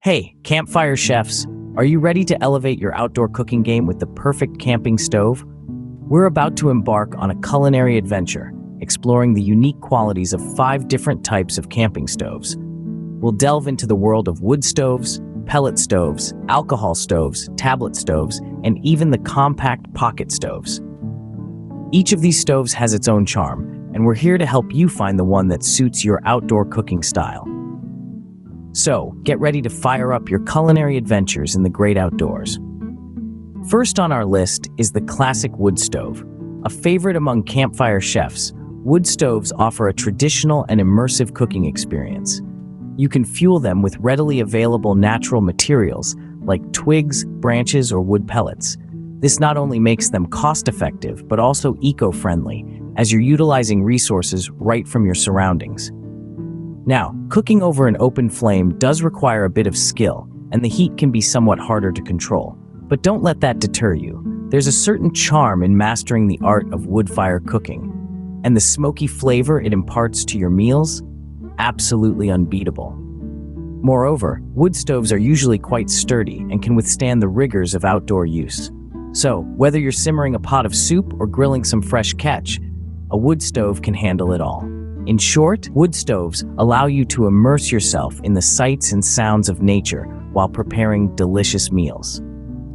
Hey, campfire chefs, are you ready to elevate your outdoor cooking game with the perfect camping stove? We're about to embark on a culinary adventure, exploring the unique qualities of 5 different types of camping stoves. We'll delve into the world of wood stoves, pellet stoves, alcohol stoves, tablet stoves, and even the compact pocket stoves. Each of these stoves has its own charm, and we're here to help you find the one that suits your outdoor cooking style. So, get ready to fire up your culinary adventures in the great outdoors. First on our list is the classic wood stove. A favorite among campfire chefs, wood stoves offer a traditional and immersive cooking experience. You can fuel them with readily available natural materials like twigs, branches, or wood pellets. This not only makes them cost-effective, but also eco-friendly, as you're utilizing resources right from your surroundings. Now, cooking over an open flame does require a bit of skill, and the heat can be somewhat harder to control. But don't let that deter you. There's a certain charm in mastering the art of wood fire cooking, and the smoky flavor it imparts to your meals, absolutely unbeatable. Moreover, wood stoves are usually quite sturdy and can withstand the rigors of outdoor use. So, whether you're simmering a pot of soup or grilling some fresh catch, a wood stove can handle it all. In short, wood stoves allow you to immerse yourself in the sights and sounds of nature while preparing delicious meals.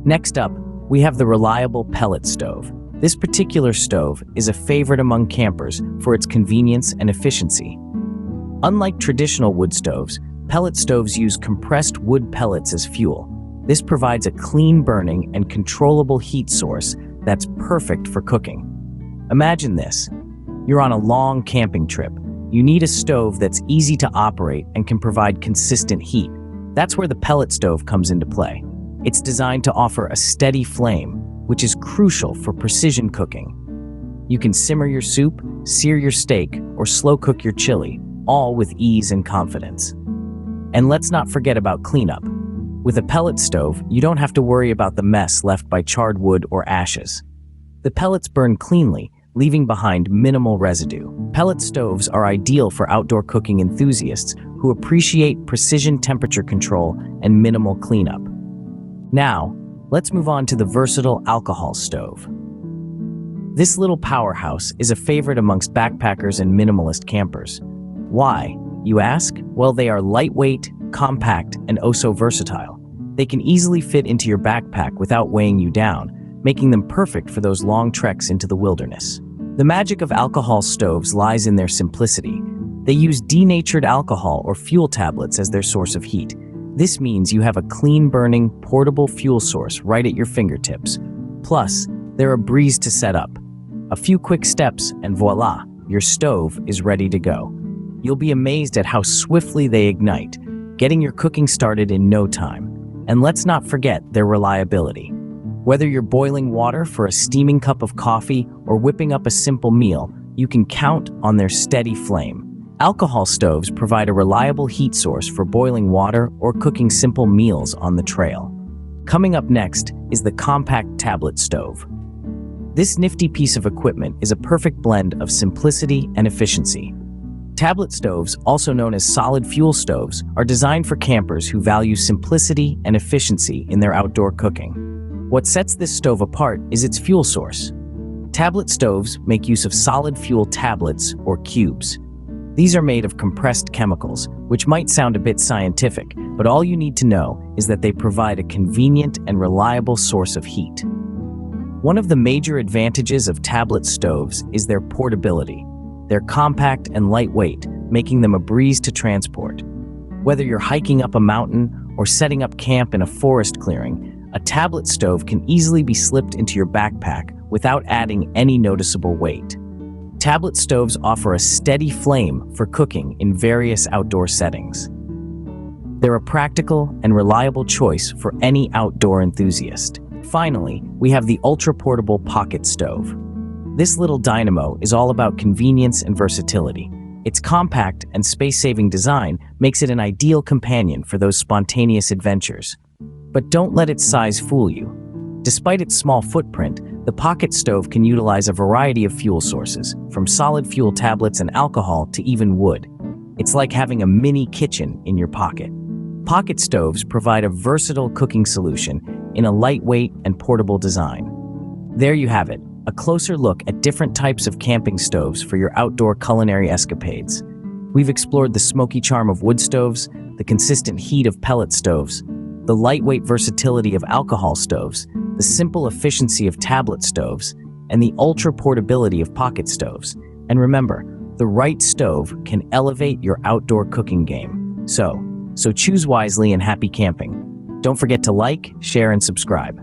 Next up, we have the reliable pellet stove. This particular stove is a favorite among campers for its convenience and efficiency. Unlike traditional wood stoves, pellet stoves use compressed wood pellets as fuel. This provides a clean-burning and controllable heat source that's perfect for cooking. Imagine this. You're on a long camping trip. You need a stove that's easy to operate and can provide consistent heat. That's where the pellet stove comes into play. It's designed to offer a steady flame, which is crucial for precision cooking. You can simmer your soup, sear your steak, or slow cook your chili, all with ease and confidence. And let's not forget about cleanup. With a pellet stove, you don't have to worry about the mess left by charred wood or ashes. The pellets burn cleanly, leaving behind minimal residue. Pellet stoves are ideal for outdoor cooking enthusiasts who appreciate precision temperature control and minimal cleanup. Now, let's move on to the versatile alcohol stove. This little powerhouse is a favorite amongst backpackers and minimalist campers. Why, you ask? Well, they are lightweight, compact, and oh so versatile. They can easily fit into your backpack without weighing you down, making them perfect for those long treks into the wilderness. The magic of alcohol stoves lies in their simplicity. They use denatured alcohol or fuel tablets as their source of heat. This means you have a clean-burning, portable fuel source right at your fingertips. Plus, they're a breeze to set up. A few quick steps and voila, your stove is ready to go. You'll be amazed at how swiftly they ignite, getting your cooking started in no time. And let's not forget their reliability. Whether you're boiling water for a steaming cup of coffee or whipping up a simple meal, you can count on their steady flame. Alcohol stoves provide a reliable heat source for boiling water or cooking simple meals on the trail. Coming up next is the compact tablet stove. This nifty piece of equipment is a perfect blend of simplicity and efficiency. Tablet stoves, also known as solid fuel stoves, are designed for campers who value simplicity and efficiency in their outdoor cooking. What sets this stove apart is its fuel source. Tablet stoves make use of solid fuel tablets or cubes. These are made of compressed chemicals, which might sound a bit scientific, but all you need to know is that they provide a convenient and reliable source of heat. One of the major advantages of tablet stoves is their portability. They're compact and lightweight, making them a breeze to transport. Whether you're hiking up a mountain or setting up camp in a forest clearing, a tablet stove can easily be slipped into your backpack without adding any noticeable weight. Tablet stoves offer a steady flame for cooking in various outdoor settings. They're a practical and reliable choice for any outdoor enthusiast. Finally, we have the ultra-portable pocket stove. This little dynamo is all about convenience and versatility. Its compact and space-saving design makes it an ideal companion for those spontaneous adventures. But don't let its size fool you. Despite its small footprint, the pocket stove can utilize a variety of fuel sources, from solid fuel tablets and alcohol to even wood. It's like having a mini kitchen in your pocket. Pocket stoves provide a versatile cooking solution in a lightweight and portable design. There you have it, a closer look at different types of camping stoves for your outdoor culinary escapades. We've explored the smoky charm of wood stoves, the consistent heat of pellet stoves, the lightweight versatility of alcohol stoves, the simple efficiency of tablet stoves, and the ultra portability of pocket stoves. And remember, the right stove can elevate your outdoor cooking game. So choose wisely and happy camping. Don't forget to like, share, and subscribe.